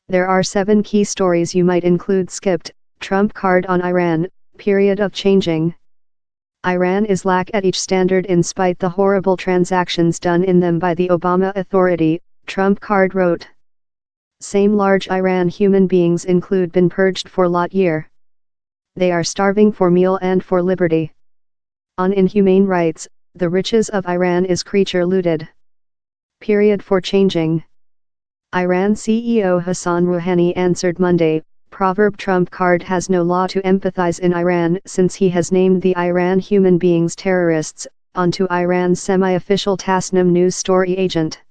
There are 7 key stories you might include. Skipped, Trump card on Iran, period of changing. Iran is lack at each standard in spite the horrible transactions done in them by the Obama authority, Trump card wrote. Same large Iran human beings include been purged for lot year. They are starving for meal and for liberty. On inhumane rights, the riches of Iran is creature looted. Period for changing. Iran CEO Hassan Rouhani answered Monday, proverb Trump card has no law to empathize in Iran since he has named the Iran human beings terrorists, onto Iran's semi-official Tasnim news story agent.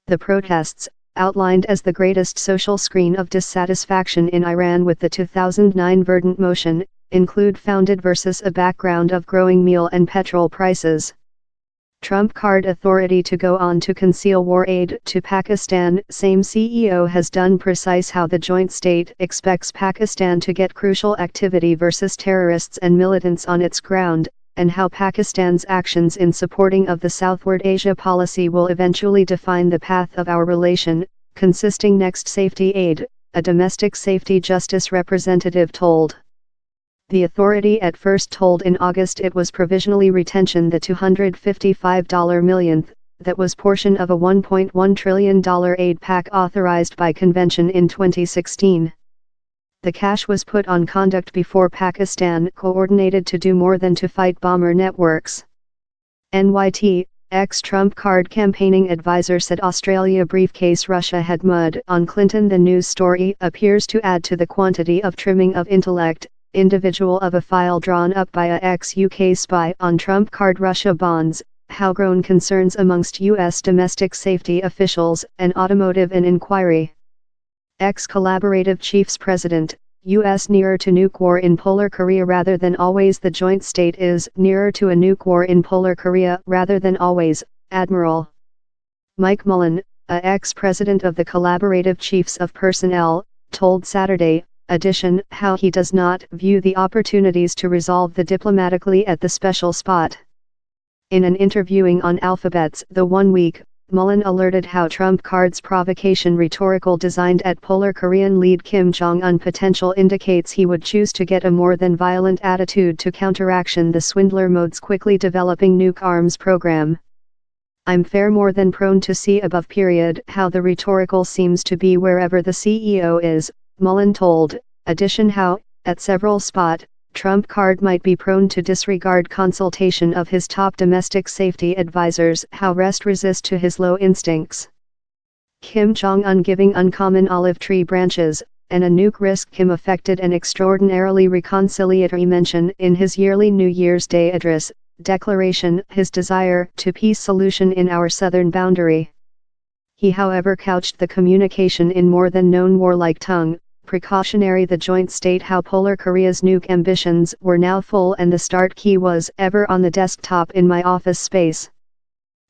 The protests, outlined as the greatest social screen of dissatisfaction in Iran with the 2009 Verdant motion, include founded versus a background of growing meal and petrol prices. Trump card authority to go on to conceal war aid to Pakistan. Same CEO has done precise how the joint state expects Pakistan to get crucial activity versus terrorists and militants on its ground, and how Pakistan's actions in supporting of the Southward Asia policy will eventually define the path of our relation, consisting next safety aid, a domestic safety justice representative told. The authority at first told in August it was provisionally retention the $255 millionth, that was portion of a $1.1 trillion aid pack authorized by convention in 2016. The cash was put on conduct before Pakistan coordinated to do more than to fight bomber networks. NYT, ex-Trump card campaigning advisor said Australia briefcase Russia had mud on Clinton. The news story appears to add to the quantity of trimming of intellect, individual of a file drawn up by a ex-UK spy on Trump card Russia bonds, how grown concerns amongst U.S. domestic safety officials and automotive an inquiry. Ex-collaborative chiefs president, U.S. nearer to nuke war in polar Korea rather than always. The joint state is nearer to a nuke war in polar Korea rather than always, Admiral Mike Mullen, a ex-president of the Collaborative Chiefs of Personnel, told Saturday, Edition how he does not view the opportunities to resolve the diplomatically at the special spot. In an interviewing on Alphabet's The 1 Week, Mullen alerted how Trump card's provocation rhetorical designed at polar Korean lead Kim Jong-un potential indicates he would choose to get a more than violent attitude to counteraction the swindler mode's quickly developing nuke arms program. I'm fair more than prone to see above period how the rhetorical seems to be wherever the CEO is, Mullen told, Edition how, at several spot, Trump card might be prone to disregard consultation of his top domestic safety advisors how rest resist to his low instincts. Kim Jong-un giving uncommon olive tree branches, and a nuke risk Kim affected an extraordinarily reconciliatory mention in his yearly New Year's Day address, declaration his desire to peace solution in our southern boundary. He however couched the communication in more than known warlike tongue, precautionary the joint state how polar Korea's nuke ambitions were now full and the start key was ever on the desktop in my office space.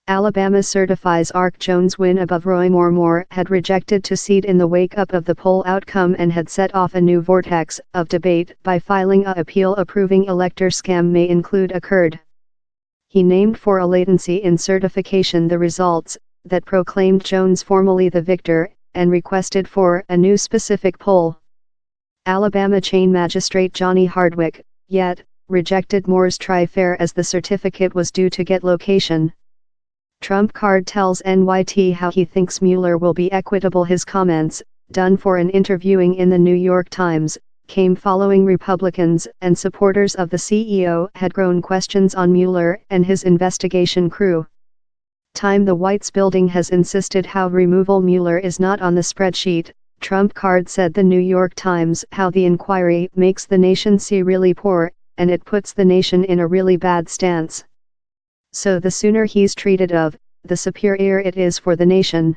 Alabama certifies Ark Jones win above Roy Moore had rejected to cede in the wake-up of the poll outcome and had set off a new vortex of debate by filing a appeal approving elector scam may include occurred. He named for a latency in certification the results, that proclaimed Jones formally the victor, and requested for a new specific poll. Alabama chain magistrate Johnny Hardwick, yet, rejected Moore's tri-fair as the certificate was due to get location. Trump card tells NYT how he thinks Mueller will be equitable. His comments, done for an interviewing in the New York Times, came following Republicans and supporters of the CEO had grown questions on Mueller and his investigation crew. Time the White's building has insisted how removal Mueller is not on the spreadsheet, Trump card said the New York Times how the inquiry makes the nation see really poor, and it puts the nation in a really bad stance. So the sooner he's treated of, the superior it is for the nation.